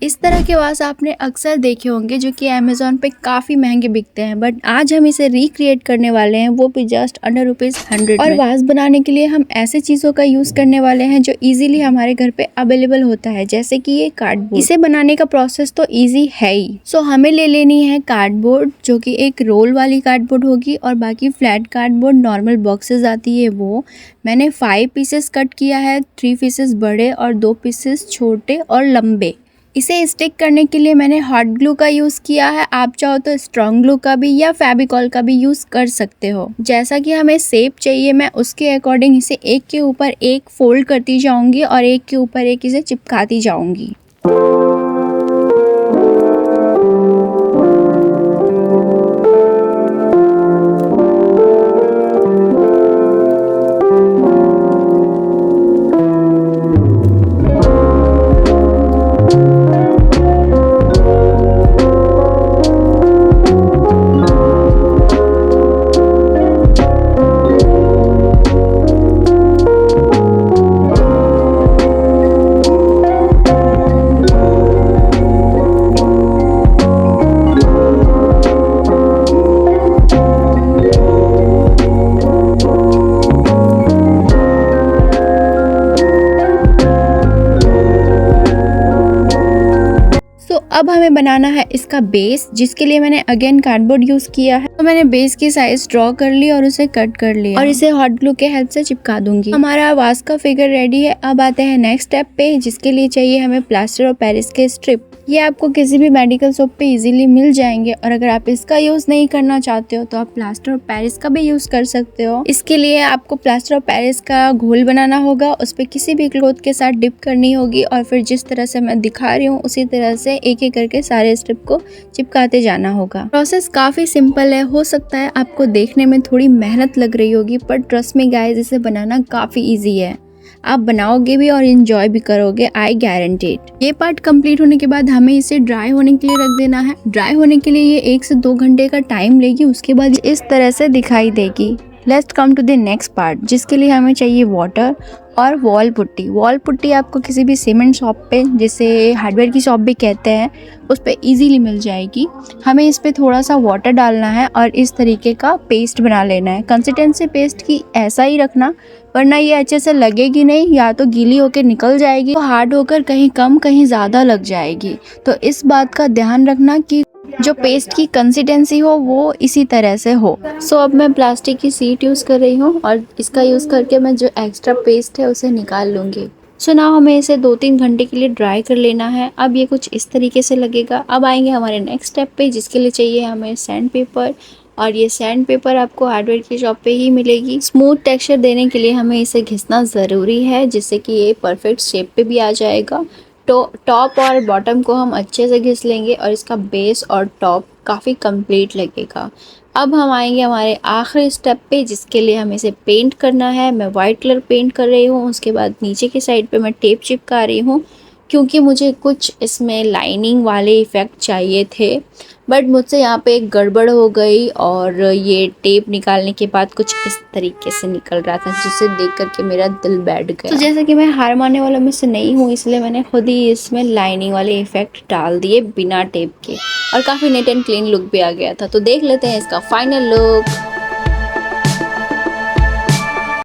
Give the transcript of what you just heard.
इस तरह के वास आपने अक्सर देखे होंगे जो कि अमेज़न पे काफ़ी महंगे बिकते हैं, बट आज हम इसे रिक्रिएट करने वाले हैं, वो भी जस्ट अंडर ₹100 और वास बनाने के लिए हम ऐसे चीज़ों का यूज़ करने वाले हैं जो इजीली हमारे घर पे अवेलेबल होता है, जैसे कि ये कार्डबोर्ड। इसे बनाने का प्रोसेस तो ईजी है ही। सो हमें ले लेनी है कार्डबोर्ड, जो कि एक रोल वाली कार्डबोर्ड होगी, और बाकी फ्लैट कार्डबोर्ड नॉर्मल बॉक्सेस आती है वो। मैंने 5 पीसेस कट किया है, 3 पीसेस बड़े और 2 पीसेस छोटे और लंबे। इसे स्टिक करने के लिए मैंने हॉट ग्लू का यूज़ किया है, आप चाहो तो स्ट्रॉन्ग ग्लू का भी या फेविकॉल का भी यूज़ कर सकते हो। जैसा कि हमें शेप चाहिए, मैं उसके अकॉर्डिंग इसे एक के ऊपर एक फोल्ड करती जाऊंगी और एक के ऊपर एक इसे चिपकाती जाऊंगी। अब हमें बनाना है इसका बेस, जिसके लिए मैंने अगेन कार्डबोर्ड यूज किया है। तो मैंने बेस की साइज ड्रॉ कर ली और उसे कट कर लिया और इसे हॉट ग्लू के हेल्प से चिपका दूंगी। हमारा वास का फिगर रेडी है। अब आते हैं नेक्स्ट स्टेप पे, जिसके लिए चाहिए हमें प्लास्टर ऑफ पेरिस के स्ट्रिप। ये आपको किसी भी मेडिकल शॉप पे इजीली मिल जाएंगे, और अगर आप इसका यूज नहीं करना चाहते हो तो आप प्लास्टर ऑफ पेरिस का भी यूज कर सकते हो। इसके लिए आपको प्लास्टर ऑफ पेरिस का घोल बनाना होगा, उस पर किसी भी क्लॉथ के साथ डिप करनी होगी, और फिर जिस तरह से मैं दिखा रही हूँ उसी तरह से एक एक करके सारे स्ट्रिप को चिपकाते जाना होगा। प्रोसेस काफी सिंपल है, हो सकता है आपको देखने में थोड़ी मेहनत लग रही होगी, पर ट्रस्ट मी गाइस, इसे बनाना काफी इजी है। आप बनाओगे भी और इंजॉय भी करोगे, आई गारंटीड। ये पार्ट कंप्लीट होने के बाद हमें इसे ड्राई होने के लिए रख देना है। ड्राई होने के लिए ये 1 से 2 घंटे का टाइम लेगी, उसके बाद इस तरह से दिखाई देगी। Let's come to the next part, जिसके लिए हमें चाहिए वाटर और वॉल पुट्टी। वॉल पुट्टी आपको किसी भी सीमेंट शॉप पे, जिसे हार्डवेयर की शॉप भी कहते हैं, उस पे इजीली मिल जाएगी। हमें इस पे थोड़ा सा वाटर डालना है और इस तरीके का पेस्ट बना लेना है। कंसिस्टेंसी पेस्ट की ऐसा ही रखना, वरना ये अच्छे से लगेगी नहीं, या तो गीली होकर निकल जाएगी, तो हार्ड होकर कहीं कम कहीं ज़्यादा लग जाएगी। तो इस बात का ध्यान रखना कि जो पेस्ट की कंसिस्टेंसी हो वो इसी तरह से हो। सो अब मैं प्लास्टिक की शीट यूज़ कर रही हूँ, और इसका यूज़ करके मैं जो एक्स्ट्रा पेस्ट है उसे निकाल लूँगी। सो ना हमें इसे 2-3 घंटे के लिए ड्राई कर लेना है। अब ये कुछ इस तरीके से लगेगा। अब आएंगे हमारे नेक्स्ट स्टेप पे, जिसके लिए चाहिए हमें सैंड पेपर, और ये सैंड पेपर आपको हार्डवेयर की शॉप पे ही मिलेगी। स्मूथ टेक्सचर देने के लिए हमें इसे घिसना ज़रूरी है, जिससे कि ये परफेक्ट शेप पे भी आ जाएगा। तो टॉप और बॉटम को हम अच्छे से घिस लेंगे, और इसका बेस और टॉप काफ़ी कंप्लीट लगेगा। अब हम आएंगे हमारे आखिरी स्टेप पे, जिसके लिए हमें इसे पेंट करना है। मैं वाइट कलर पेंट कर रही हूँ। उसके बाद नीचे की साइड पे मैं टेप चिपका रही हूँ, क्योंकि मुझे कुछ इसमें लाइनिंग वाले इफ़ेक्ट चाहिए थे, बट मुझसे यहाँ पे एक गड़बड़ हो गई, और ये टेप निकालने के बाद कुछ इस तरीके से निकल रहा था, जिसे देख करके मेरा दिल बैठ गया। तो जैसे कि मैं हार मानने वालों में से नहीं हूँ, इसलिए मैंने खुद ही इसमें लाइनिंग वाले इफ़ेक्ट डाल दिए बिना टेप के, और काफ़ी नीट एंड क्लीन लुक भी आ गया था। तो देख लेते हैं इसका फाइनल लुक।